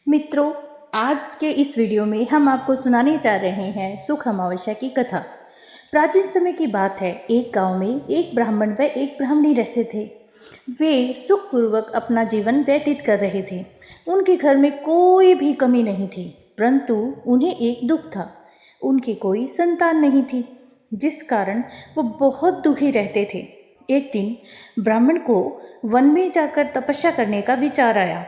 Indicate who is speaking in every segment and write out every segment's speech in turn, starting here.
Speaker 1: मित्रों, आज के इस वीडियो में हम आपको सुनाने जा रहे हैं सुख अमावस्या की कथा। प्राचीन समय की बात है। एक गांव में एक ब्राह्मण व एक ब्राह्मणी रहते थे। वे सुखपूर्वक अपना जीवन व्यतीत कर रहे थे। उनके घर में कोई भी कमी नहीं थी, परंतु उन्हें एक दुख था। उनकी कोई संतान नहीं थी, जिस कारण वो बहुत दुखी रहते थे। एक दिन ब्राह्मण को वन में जाकर तपस्या करने का विचार आया।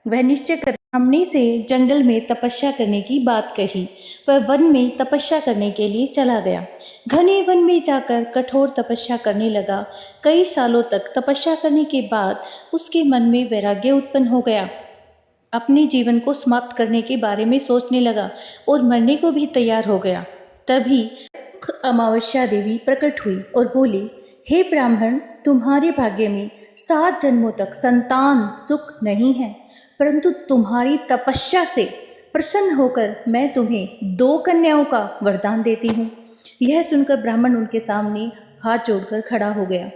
Speaker 1: वह निश्चय कर ब्राह्मणी से जंगल में तपस्या करने की बात कही। वह वन में तपस्या करने के लिए चला गया। घने वन में जाकर कठोर तपस्या करने लगा। कई सालों तक तपस्या करने के बाद उसके मन में वैराग्य उत्पन्न हो गया। अपने जीवन को समाप्त करने के बारे में सोचने लगा और मरने को भी तैयार हो गया। तभी अमावस्या देवी प्रकट हुई और बोली, हे ब्राह्मण, तुम्हारे भाग्य में 7 जन्मों तक संतान सुख नहीं है, परंतु तुम्हारी तपस्या से प्रसन्न होकर मैं तुम्हें 2 कन्याओं का वरदान देती हूँ। यह सुनकर ब्राह्मण उनके सामने हाथ जोड़कर खड़ा हो गया।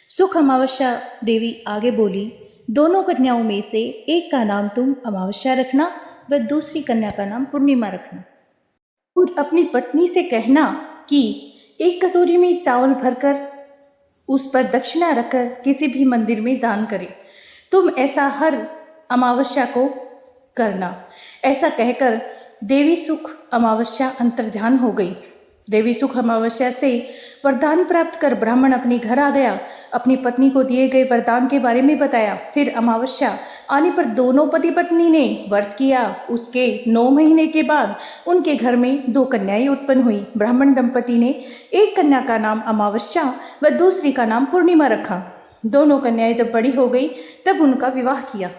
Speaker 1: सुख अमावस्या देवी आगे बोली, दोनों कन्याओं में से एक का नाम तुम अमावस्या रखना व दूसरी कन्या का नाम पूर्णिमा रखना, और अपनी पत्नी से कहना कि एक कटोरी में चावल भरकर उस पर दक्षिणा रखकर किसी भी मंदिर में दान करे। तुम ऐसा हर अमावस्या को करना। ऐसा कहकर देवी सुख अमावस्या अंतर्ध्यान हो गई। देवी सुख अमावस्या से वरदान प्राप्त कर ब्राह्मण अपने घर आ गया। अपनी पत्नी को दिए गए वरदान के बारे में बताया। फिर अमावस्या आने पर दोनों पति पत्नी ने व्रत किया। उसके 9 महीने के बाद उनके घर में 2 कन्याएं उत्पन्न हुई। ब्राह्मण दंपति ने एक कन्या का नाम अमावस्या व दूसरी का नाम पूर्णिमा रखा। दोनों कन्याएं जब बड़ी हो गई तब उनका विवाह किया।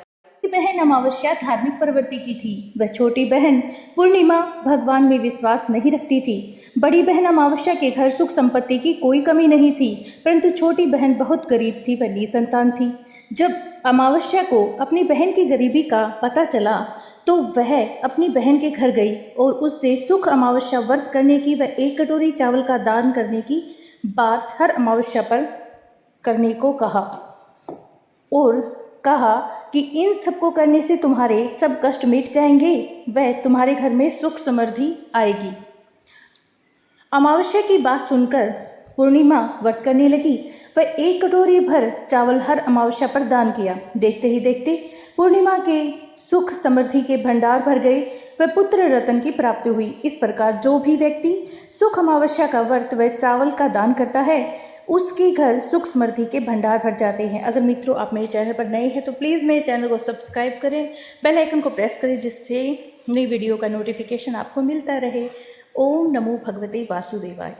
Speaker 1: बहन अमावस्या धार्मिक प्रवृत्ति की थी। वह छोटी बहन पूर्णिमा भगवान में विश्वास नहीं रखती थी। बड़ी बहन अमावस्या के घर सुख संपत्ति की कोई कमी नहीं थी, परंतु छोटी बहन बहुत गरीब थी व निसंतान थी। जब अमावस्या को अपनी बहन की गरीबी का पता चला तो वह अपनी बहन के घर गई और उससे सुख अमावस्या व्रत करने की व 1 कटोरी चावल का दान करने की बात हर अमावस्या पर करने को कहा, और कहा कि इन सबको करने से तुम्हारे सब कष्ट मिट जाएंगे, वह तुम्हारे घर में सुख समृद्धि आएगी। अमावस्या की बात सुनकर पूर्णिमा व्रत करने लगी। वह 1 कटोरी भर चावल हर अमावस्या पर दान किया। देखते ही देखते पूर्णिमा के सुख समृद्धि के भंडार भर गए व पुत्र रत्न की प्राप्ति हुई। इस प्रकार जो भी व्यक्ति सुख अमावस्या का व्रत व चावल का दान करता है, उसके घर सुख समृद्धि के भंडार भर जाते हैं। अगर मित्रों आप मेरे चैनल पर नए हैं तो प्लीज़ मेरे चैनल को सब्सक्राइब करें, बेल आइकन को प्रेस करें, जिससे नई वीडियो का नोटिफिकेशन आपको मिलता रहे। ओम नमो भगवते वासुदेवाय।